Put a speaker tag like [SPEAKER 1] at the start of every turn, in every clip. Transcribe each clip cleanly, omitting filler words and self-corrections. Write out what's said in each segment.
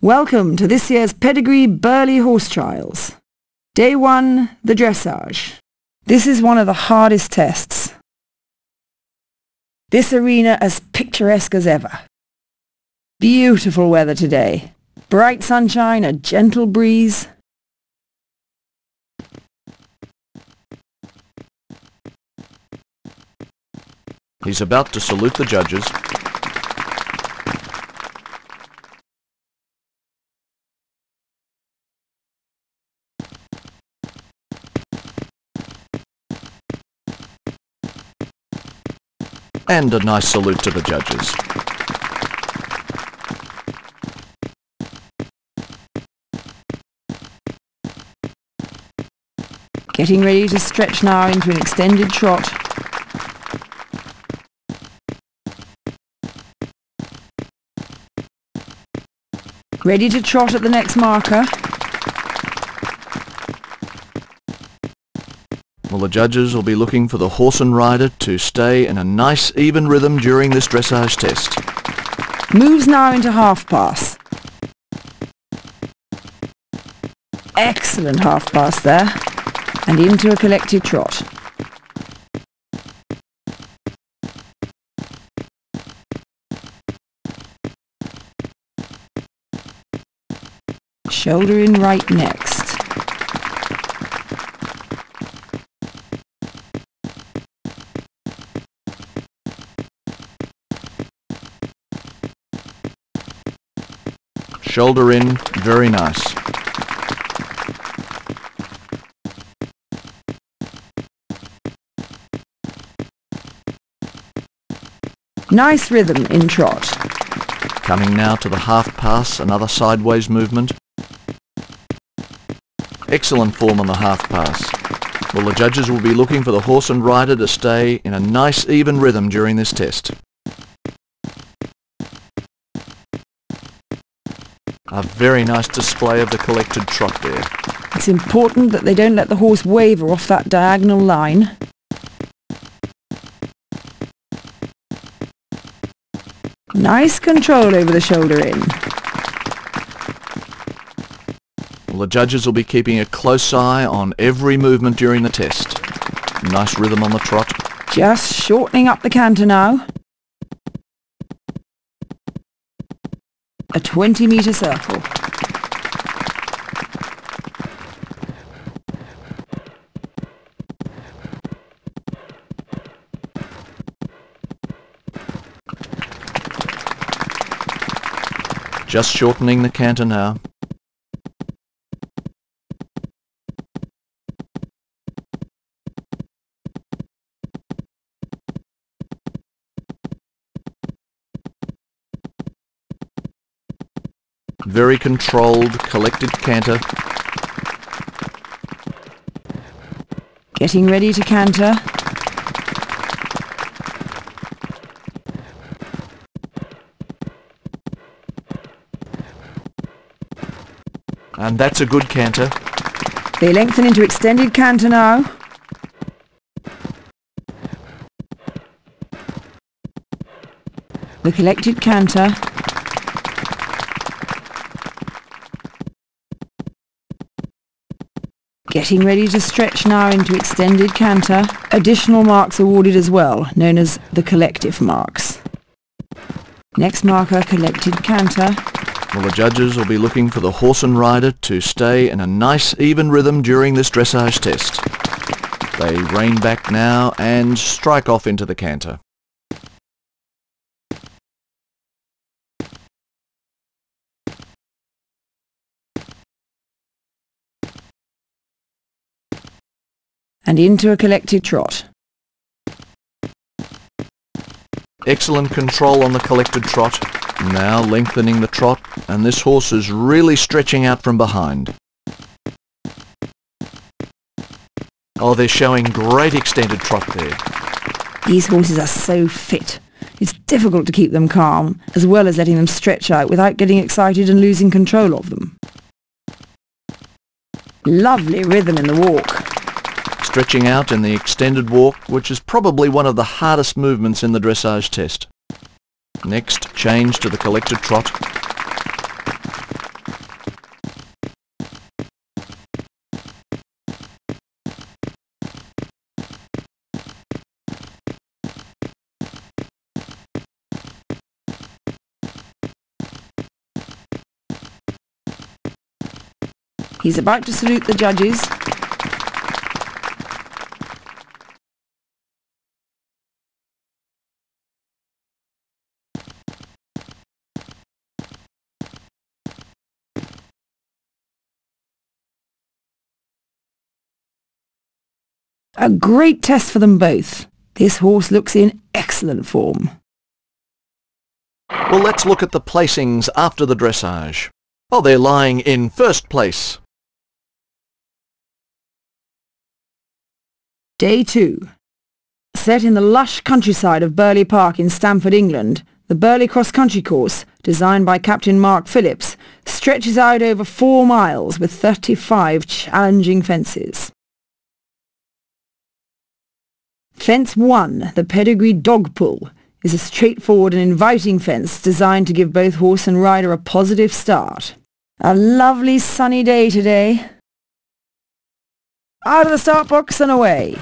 [SPEAKER 1] Welcome to this year's Pedigree Burghley Horse Trials. Day 1, the dressage. This is one of the hardest tests. This arena as picturesque as ever. Beautiful weather today. Bright sunshine, a gentle breeze.
[SPEAKER 2] He's about to salute the judges. And a nice salute to the judges.
[SPEAKER 1] Getting ready to stretch now into an extended trot. Ready to trot at the next marker.
[SPEAKER 2] Well, the judges will be looking for the horse and rider to stay in a nice even rhythm during this dressage test.
[SPEAKER 1] Moves now into half pass. Excellent half pass there. And into a collected trot. Shoulder in right next.
[SPEAKER 2] Shoulder in, very nice.
[SPEAKER 1] Nice rhythm in trot.
[SPEAKER 2] Coming now to the half pass, another sideways movement. Excellent form on the half pass. Well, the judges will be looking for the horse and rider to stay in a nice even rhythm during this test. A very nice display of the collected trot there.
[SPEAKER 1] It's important that they don't let the horse waver off that diagonal line. Nice control over the shoulder in.
[SPEAKER 2] Well, the judges will be keeping a close eye on every movement during the test. Nice rhythm on the trot.
[SPEAKER 1] Just shortening up the canter now. A 20-metre circle.
[SPEAKER 2] Just shortening the canter now. Very controlled, collected canter.
[SPEAKER 1] Getting ready to canter.
[SPEAKER 2] And that's a good canter.
[SPEAKER 1] They lengthen into extended canter now. The collected canter. Getting ready to stretch now into extended canter. Additional marks awarded as well, known as the collective marks. Next marker, collected canter.
[SPEAKER 2] Well, the judges will be looking for the horse and rider to stay in a nice even rhythm during this dressage test. They rein back now and strike off into the canter.
[SPEAKER 1] And into a collected trot.
[SPEAKER 2] Excellent control on the collected trot. Now lengthening the trot, and this horse is really stretching out from behind. Oh, they're showing great extended trot there.
[SPEAKER 1] These horses are so fit. It's difficult to keep them calm, as well as letting them stretch out without getting excited and losing control of them. Lovely rhythm in the walk.
[SPEAKER 2] Stretching out in the extended walk, which is probably one of the hardest movements in the dressage test. Next, change to the collected trot.
[SPEAKER 1] He's about to salute the judges. A great test for them both. This horse looks in excellent form.
[SPEAKER 2] Well, let's look at the placings after the dressage. Oh, they're lying in first place.
[SPEAKER 1] Day 2. Set in the lush countryside of Burghley Park in Stamford, England, the Burghley cross-country course, designed by Captain Mark Phillips, stretches out over 4 miles with 35 challenging fences. Fence 1, the Pedigree Dog Pull, is a straightforward and inviting fence designed to give both horse and rider a positive start. A lovely sunny day today. Out of the start box and away.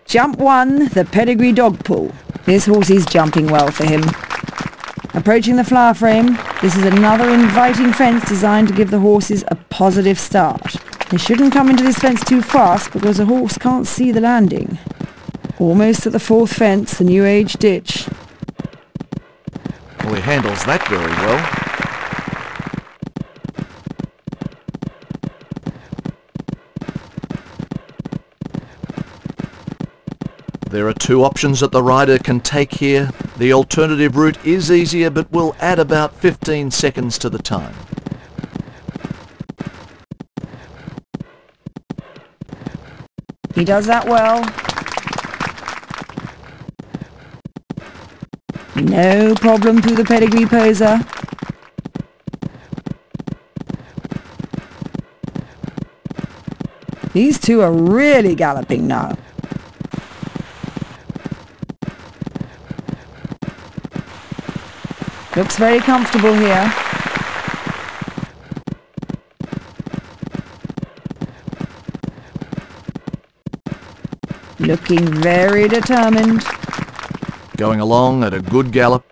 [SPEAKER 1] Jump 1, the Pedigree Dog Pull. This horse is jumping well for him. Approaching the flower frame, this is another inviting fence designed to give the horses a positive start. They shouldn't come into this fence too fast because the horse can't see the landing. Almost at the 4th fence, the New Age ditch.
[SPEAKER 2] Well, he handles that very well. There are 2 options that the rider can take here. The alternative route is easier but will add about 15 seconds to the time.
[SPEAKER 1] He does that well. No problem through the Pedigree Poser. These 2 are really galloping now. Looks very comfortable here. Looking very determined.
[SPEAKER 2] Going along at a good gallop.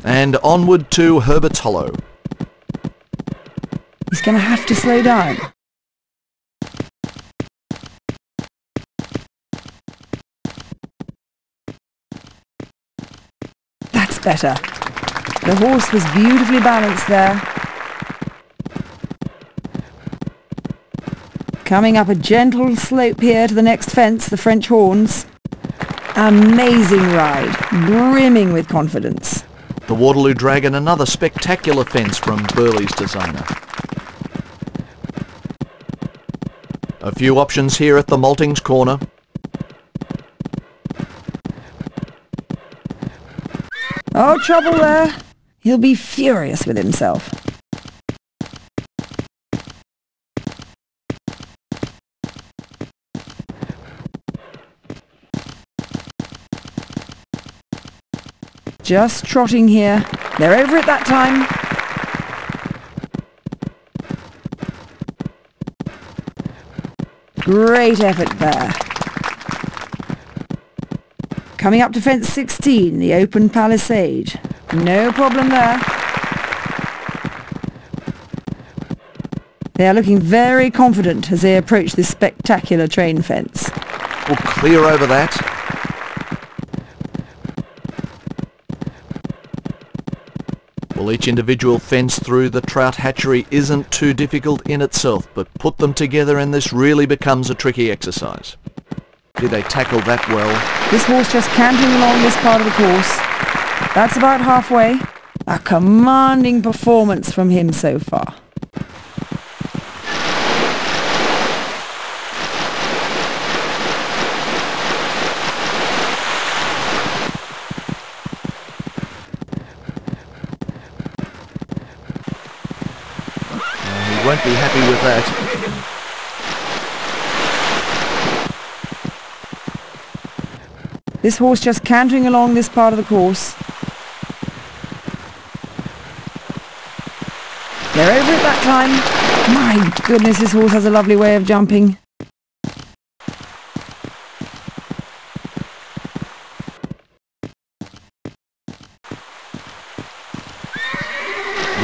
[SPEAKER 2] And onward to Herbert's Hollow.
[SPEAKER 1] He's going to have to slow down. That's better. The horse was beautifully balanced there. Coming up a gentle slope here to the next fence, the French Horns. Amazing ride, brimming with confidence.
[SPEAKER 2] The Waterloo Dragon, another spectacular fence from Burghley's designer. A few options here at the Maltings corner.
[SPEAKER 1] Oh, trouble there. He'll be furious with himself. Just trotting here. They're over it that time. Great effort there. Coming up to fence 16, the open palisade. No problem there. They are looking very confident as they approach this spectacular train fence.
[SPEAKER 2] We'll clear over that. Well, each individual fence through the trout hatchery isn't too difficult in itself, but put them together and this really becomes a tricky exercise. Did they tackle that well?
[SPEAKER 1] This horse just cantering along this part of the course. That's about halfway. A commanding performance from him so far.
[SPEAKER 2] Won't be happy with that.
[SPEAKER 1] This horse just cantering along this part of the course. They're over it that time. My goodness, this horse has a lovely way of jumping.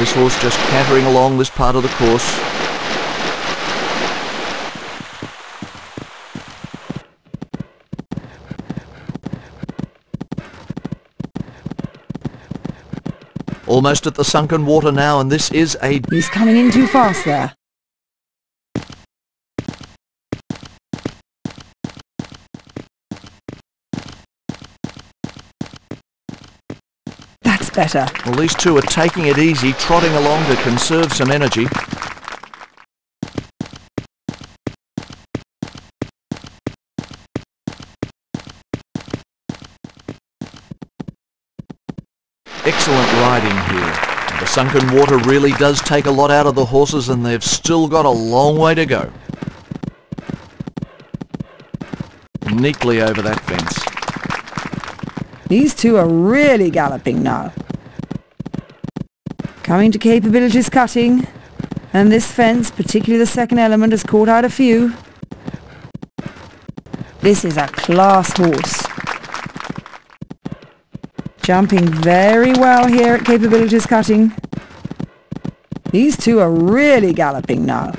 [SPEAKER 2] This horse just cantering along this part of the course. Almost at the sunken water now, and this is a...
[SPEAKER 1] He's coming in too fast there. That's better.
[SPEAKER 2] Well, these two are taking it easy, trotting along to conserve some energy. Excellent riding here. The sunken water really does take a lot out of the horses, and they've still got a long way to go. Neatly over that fence.
[SPEAKER 1] These two are really galloping now. Coming to capabilities cutting, and this fence, particularly the second element, has caught out a few. This is a class horse. Jumping very well here at capabilities cutting. These two are really galloping now.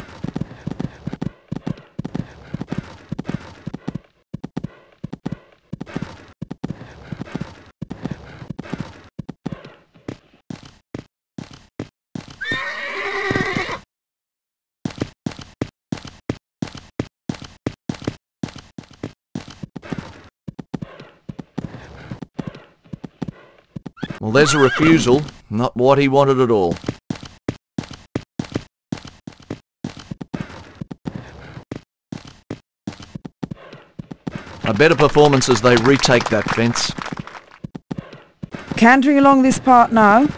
[SPEAKER 2] Well, there's a refusal. Not what he wanted at all. A better performance as they retake that fence.
[SPEAKER 1] Cantering along this part now.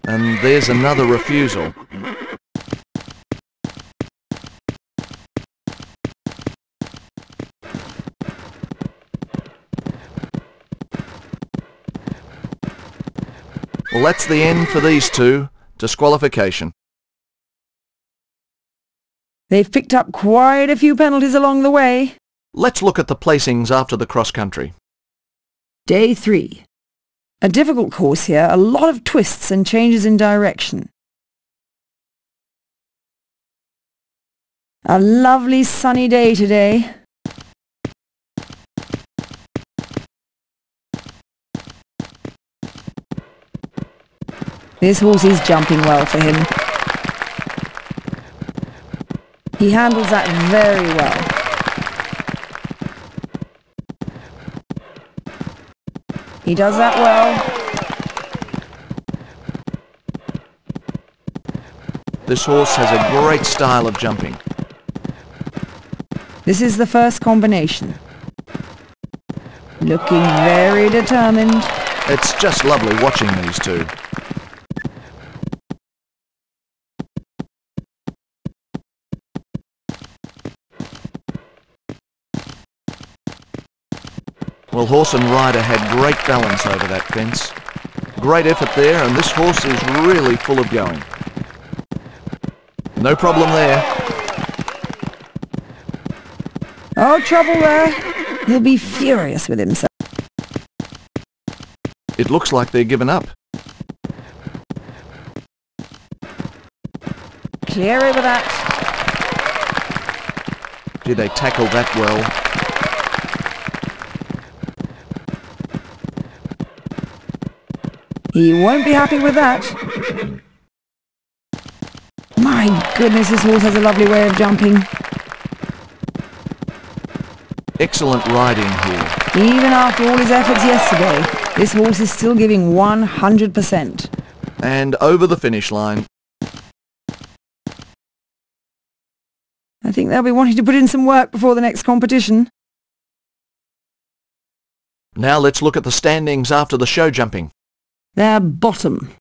[SPEAKER 2] And there's another refusal. Well, that's the end for these two. Disqualification.
[SPEAKER 1] They've picked up quite a few penalties along the way.
[SPEAKER 2] Let's look at the placings after the cross-country.
[SPEAKER 1] Day 3. A difficult course here, a lot of twists and changes in direction. A lovely sunny day today. This horse is jumping well for him. He handles that very well. He does that well.
[SPEAKER 2] This horse has a great style of jumping.
[SPEAKER 1] This is the first combination. Looking very determined.
[SPEAKER 2] It's just lovely watching these two. Well, horse and rider had great balance over that fence. Great effort there, and this horse is really full of going. No problem there.
[SPEAKER 1] Oh, trouble there. He'll be furious with himself.
[SPEAKER 2] It looks like they're given up.
[SPEAKER 1] Clear over that.
[SPEAKER 2] Did they tackle that well?
[SPEAKER 1] He won't be happy with that. My goodness, this horse has a lovely way of jumping.
[SPEAKER 2] Excellent riding here.
[SPEAKER 1] Even after all his efforts yesterday, this horse is still giving 100%.
[SPEAKER 2] And over the finish line.
[SPEAKER 1] I think they'll be wanting to put in some work before the next competition.
[SPEAKER 2] Now let's look at the standings after the show jumping.
[SPEAKER 1] They're bottom.